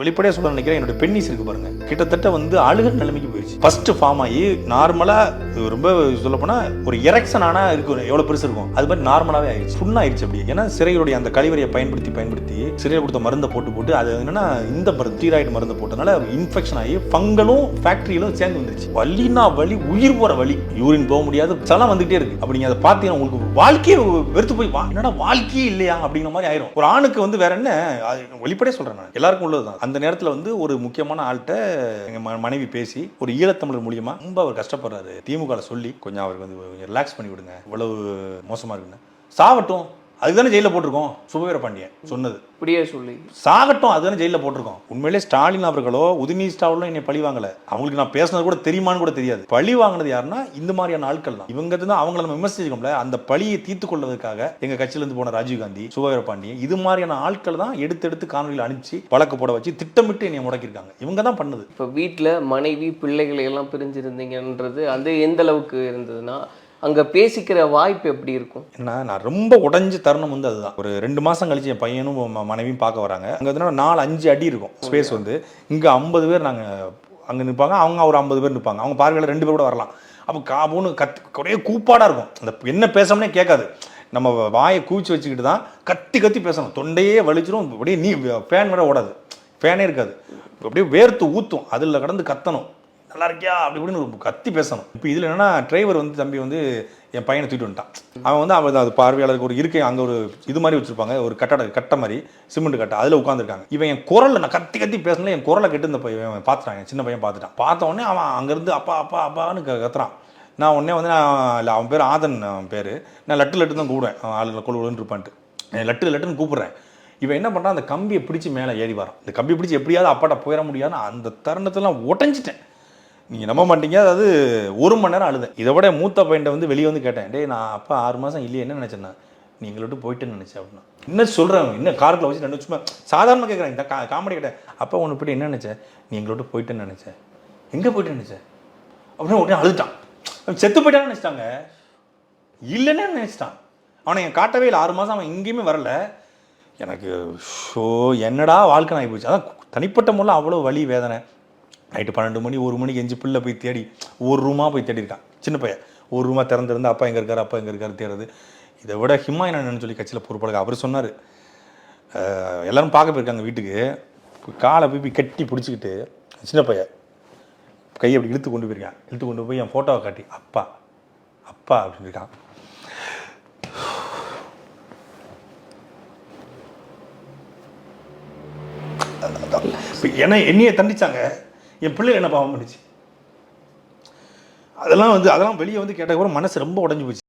வெளிப்படையாக சொல்ல நினைக்கிறேன். என்னோட பென்னிஸ் இருக்கு பாருங்க, கிட்டத்தட்ட வந்து அழுகல் நிலைமைக்கு போயிடுச்சு. ஃபர்ஸ்ட் ஃபார்ம் ஆகி நார்மலாக ரொம்ப சொல்ல போனால் ஒரு எரெக்ஷன் ஆனால் இருக்கும், எவ்வளோ பெருசு இருக்கும் அது மாதிரி நார்மலாகவே ஆயிடுச்சு, புண்ணாயிடுச்சு. அப்படி ஏன்னா சிறையுடைய அந்த கழிவறையை பயன்படுத்தி சிறையில் கொடுத்த மருந்தை போட்டு அது என்னன்னா இந்த மருந்து ஸ்டீராய்டு மருந்து போட்டனால இன்ஃபெக்ஷன் ஆகி ஃபங்கலும் ஃபேக்டரியிலும் சேர்ந்து வந்துருச்சு. வலினா வலி, உயிர் போகிற வலி, யூரின் போக முடியாது, சலம் வந்துகிட்டே இருக்கு. அப்படி நீங்கள் அதை பார்த்தீங்கன்னா உங்களுக்கு வாழ்க்கையே வெறுத்து போய் என்னடா வாழ்க்கையே இல்லையா அப்படிங்கிற மாதிரி ஆயிரும். ஒரு ஆணுக்கு வந்து வேற என்ன, வெளிப்படையாக சொல்கிறேன் நான், எல்லாருக்கும் உள்ளதுதான். அந்த நேரத்தில் வந்து ஒரு முக்கியமான ஆள்கிட்ட எங்கள் மனைவி பேசி ஒரு ஈழத்தமிழர் மூலியமா ரொம்ப அவர் கஷ்டப்படுறாரு, திமுக சொல்லி கொஞ்சம் அவருக்கு வந்து ரிலாக்ஸ் பண்ணி விடுங்க, இவ்வளவு மோசமாக இருக்குன்னு. சாவட்டும், அதுதானே ஜெயிலில் போட்டிருக்கோம். சுபவீர பாண்டியன் சொன்னது இப்படியே சொல்லி சாகட்டும், அதுதானே ஜெயிலில் போட்டிருக்கோம். உண்மையிலே ஸ்டாலின் அவர்களோ உதயநிதி ஸ்டாலினோ என்னை பழி வாங்கல. அவங்களுக்கு நான் பேசினது கூட தெரியுமான்னு கூட தெரியாது. பழி வாங்கினது யாருன்னா இந்த மாதிரியான ஆட்கள் தான். இவங்க தான் அவங்கள நம்ம விமர்சிச்சிருக்கோம்ல, அந்த பழியை தீர்த்து கொள்வதற்காக எங்க கட்சியிலிருந்து போன ராஜீவ்காந்தி, சுபவீர பாண்டியன், இது மாதிரியான ஆட்கள் தான் எடுத்து காணொலியில் அனுப்பிச்சு வழக்கு போட வச்சு திட்டமிட்டு என்னை முடக்கிருக்காங்க. இவங்க தான் பண்ணது. இப்போ வீட்டில் மனைவி பிள்ளைகளை எல்லாம் பிரிஞ்சிருந்தீங்கன்றது அது எந்த அளவுக்கு இருந்ததுன்னா அங்கே பேசிக்கிற வாய்ப்பு எப்படி இருக்கும்? ஏன்னா நான் ரொம்ப உடஞ்ச தருணம் வந்து அதுதான். ஒரு 2 மாதம் கழிச்சு என் பையனும் மனைவியும் பார்க்க வராங்க. அங்கே வந்து 4-5 அடி இருக்கும் ஸ்பேஸ். வந்து இங்கே 50 பேர் நாங்கள் அங்கே நிற்பாங்க, அவங்க ஒரு 50 பேர் நிற்பாங்க. அவங்க பார்வையில் 2 பேர் கூட வரலாம். அப்போ காபுன்னு ஒரே கூப்பாடாக இருக்கும். அந்த என்ன பேசணும்னே கேட்காது. நம்ம வாயை கூச்சி வச்சுக்கிட்டு தான் கத்தி பேசணும். தொண்டையே வலிச்சிடும். அப்படியே நீ ஃபேன் வேற ஓடாது, ஃபேனே இருக்காது, அப்படியே வேர்த்து ஊற்றும். அதில் கடந்து கத்தணும், நல்லா இருக்கியா அப்படி இப்படின்னு ஒரு கத்தி பேசணும். இப்போ இதில் என்னன்னா டிரைவர் வந்து தம்பி வந்து என் பையனை தூக்கிட்டு வந்துட்டான். அவன் வந்து அவன் அது பார்வையாளருக்கு ஒரு இருக்கை அங்கே ஒரு இது மாதிரி வச்சுருப்பாங்க, ஒரு கட்டை மாதிரி சிமெண்ட் கட்டை, அதில் உட்காந்துருக்காங்க. இவன் என் குரலில் நான் கத்தி பேசல, என் குரலை கெட்டு இந்த பையன் பார்த்துட்டான், என் சின்ன பையன் பார்த்துட்டான். பார்த்த உடனே அவன் அங்கேருந்து அப்பான்னு கத்துறான். நான் உடனே வந்து இல்லை அவன் பேர் ஆதன், அவன் பேர். நான் லட்டு தான் கூப்பிடுவேன், ஆளுங்களை கொள்ளுன்னு இருப்பான்ட்டு லட்டுன்னு கூப்பிட்றேன். இவன் என்ன பண்ணுறான், அந்த கம்பியை பிடிச்சி மேலே ஏறி வரான். இந்த கம்பியை பிடிச்சி எப்படியாவது அப்பாட்ட போயிட முடியாதுன்னு அந்த தருணத்தெல்லாம் உடஞ்சிட்டேன். நீங்கள் நம்ப மாட்டீங்க, அதாவது 1 மணி நேரம் அழுதேன். இதை விட மூத்த பையன்ட்ட வந்து வெளியே வந்து கேட்டேன், டே நான் அப்பா 6 மாதம் இல்லையே, என்ன நினச்சேன்னா நீ எங்களோட்டு போயிட்டுன்னு நினச்சேன் அப்படின்னா. இன்னும் சொல்கிறேன், இன்னும் காருக்குள்ள வச்சு 2 சும்மா சாதாரணமாக கேட்குறேன், இந்த காமெடி கேட்டேன். அப்பா ஒன்று போய்ட்டு என்ன நினச்சேன், நீ எங்களோட்டு போயிட்டுன்னு நினச்சேன், எங்கே போயிட்டு நினச்சேன் அப்படின்னு உடனே அழுதுட்டான். செத்து போயிட்டான்னு நினச்சிட்டாங்க, இல்லைன்னு நினச்சிட்டான். அவனை என் காட்டவே இல்லை. 6 மாதம் அவன் எங்கேயுமே வரல. எனக்கு என்னடா வாழ்க்கை ஆகி போச்சு. அதான் தனிப்பட்ட முறையில் அவ்வளோ வலி வேதனை. நைட்டு 12 மணி 1 மணிக்கு எஞ்சி பிள்ளை போய் தேடி ஒரு ரூமாக போய் தேடிருக்கான். சின்ன பையன் ஒரு ரூமாக திறந்துருந்து அப்பா எங்கே இருக்காரு தேடுறது. இதை விட ஹிமாயனன்னு சொல்லி கட்சியில் பொறுப்பாளர் அவர் சொன்னார், எல்லோரும் பார்க்க போயிருக்காங்க வீட்டுக்கு, காலை போய் கட்டி பிடிச்சிக்கிட்டு சின்ன பையன் கையை அப்படி இழுத்து கொண்டு போய் என் ஃபோட்டோவை காட்டி அப்பா அப்படின்னு இருக்கான். ஏன்னா என்னையை தண்டிச்சாங்க, என் பிள்ளை என்ன பாவம் பண்ணிச்சு. அதெல்லாம் வெளியே வந்து கேட்ட கூட மனசு ரொம்ப உடஞ்சி போச்சு.